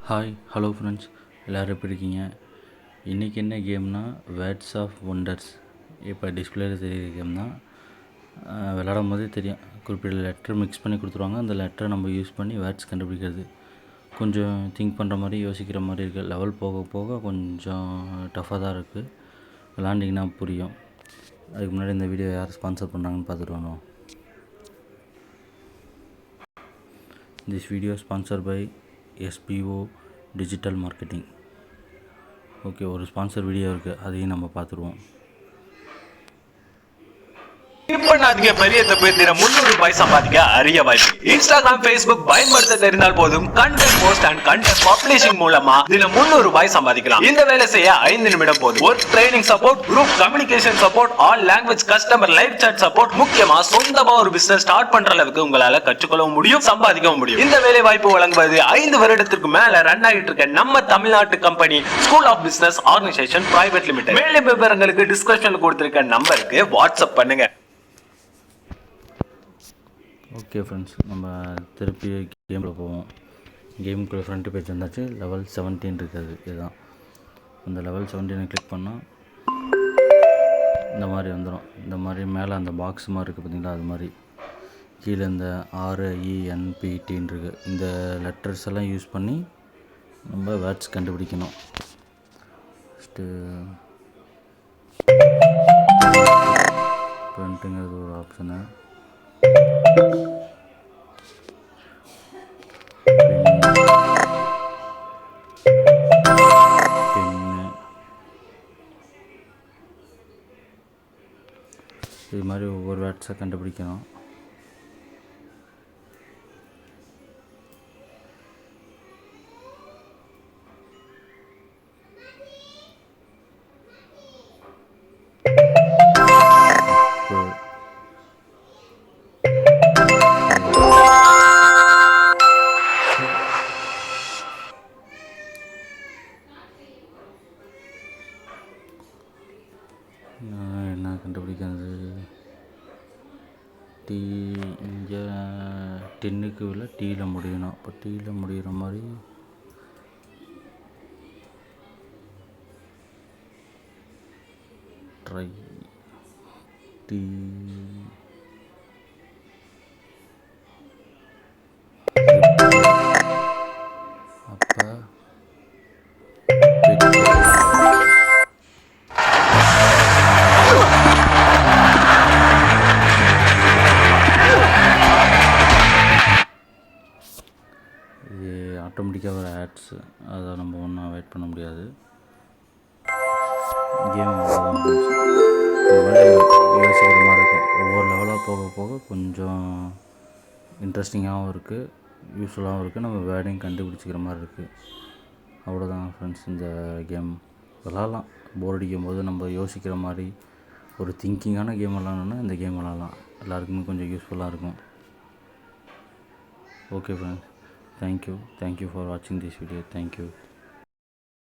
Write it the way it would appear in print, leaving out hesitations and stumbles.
Hi hello friends, எல்லோரும் எப்படி இருக்கீங்க? இன்றைக்கி என்ன கேம்னா வேர்ட்ஸ் ஆஃப் ஒண்டர்ஸ். இப்போ டிஸ்பிளேயில் தெரியுற கேம் தான். விளாடும் போதே தெரியும், குறிப்பிட்ட லெட்டர் மிக்ஸ் பண்ணி கொடுத்துருவாங்க. அந்த லெட்டரை நம்ம யூஸ் பண்ணி வேர்ட்ஸ் கண்டுபிடிக்கிறது. கொஞ்சம் திங்க் பண்ணுற மாதிரி, யோசிக்கிற மாதிரி இருக்குது. லெவல் போக போக கொஞ்சம் டஃப்பாக தான் இருக்குது. விளாண்டிங்கன்னா புரியும். அதுக்கு முன்னாடி இந்த வீடியோ யார் ஸ்பான்சர் பண்ணுறாங்கன்னு பார்த்துட்டு வந்தோம். This video sponsor by SBO digital marketing. Okay, ஒரு ஸ்பான்சர் வீடியோ இருக்குது, அதையும் நம்ம பார்த்துருவோம். பண்ணாதீங்க, பெரிய தப்பு. தினம் 300 ரூபாய் சம்பாதிக்க அரிய வாய்ப்பு. இன்ஸ்டாகிராம், Facebook பயன்படுத்த தெரிந்தால் போதும். Content post and content publishing மூலமா தினம் 300 ரூபாய் சம்பாதிக்கலாம். இந்த வேலை செய்ய 5 நிமிடம் போதும். Work training support, group communication support, all language customer live chat support. முக்கியமா சொந்தமா ஒரு பிசினஸ் ஸ்டார்ட் பண்ற அளவுக்கு உங்களால கற்றுக்கொள்ளவும் முடியும், சம்பாதிக்கவும் முடியும். இந்த வேலை வாய்ப்பு வழங்குவது 5 வருடத்திற்கு மேல ரன் ஆகிட்டு இருக்க நம்ம தமிழ்நாட்டு company school of business organisation private limited. மேலும் விவரங்களுக்கு டிஸ்கிரிப்ஷன்ல கொடுத்திருக்க நம்பருக்கு வாட்ஸ்அப் பண்ணுங்க. ஓகே ஃப்ரெண்ட்ஸ், நம்ம திருப்பி கேமில் போவோம். கேமுக்குள்ளே ஃப்ரண்ட் பேஜ் வந்தாச்சு. லெவல் 17 இருக்குது. இதுதான் அந்த லெவல் 17 கிளிக் பண்ணால் இந்த மாதிரி வந்துடும். இந்த மாதிரி மேலே அந்த பாக்ஸ் மாதிரி இருக்குது பார்த்திங்களா, அது மாதிரி கீழே இந்த RENPTன்னு இருக்குது. இந்த லெட்டர்ஸ் எல்லாம் யூஸ் பண்ணி நம்ம வேர்ட்ஸ் கண்டுபிடிக்கணும். ஃபஸ்ட்டு ப்ரிண்ட்டுங்கிறது ஒரு ஆப்ஷனு. இது மாதிரி ஒவ்வொரு வேர்ட்ஸை கண்டுபிடிக்கணும். என்ன கண்டுபிடிக்கிறது? டீ இங்கே 10க்கு உள்ள டீயில் முடியணும். இப்போ டீயில் முடிகிற மாதிரி ட்ரை டீ அப்போ இது ஆட்டோமேட்டிக்காக வர ஆட்ஸு, அதை நம்ம ஒன்றும் அவாய்ட் பண்ண முடியாது. கேம் யோசிக்கிற மாதிரி இருக்கும். ஒவ்வொரு லெவலாக போக போக கொஞ்சம் இன்ட்ரெஸ்டிங்காகவும் இருக்குது, யூஸ்ஃபுல்லாகவும் இருக்குது. நம்ம வேர்டையும் கண்டுபிடிச்சிக்கிற மாதிரி இருக்குது. அவ்வளோதான் ஃப்ரெண்ட்ஸ், இந்த கேம் விளாட்லாம். போர் அடிக்கும் போது நம்ம யோசிக்கிற மாதிரி ஒரு திங்கிங்கான கேம் விளாட்ணுன்னா இந்த கேம் விளாட்லாம். எல்லாருக்குமே கொஞ்சம் யூஸ்ஃபுல்லாக இருக்கும். Okay friends, thank you for watching this video. Thank you.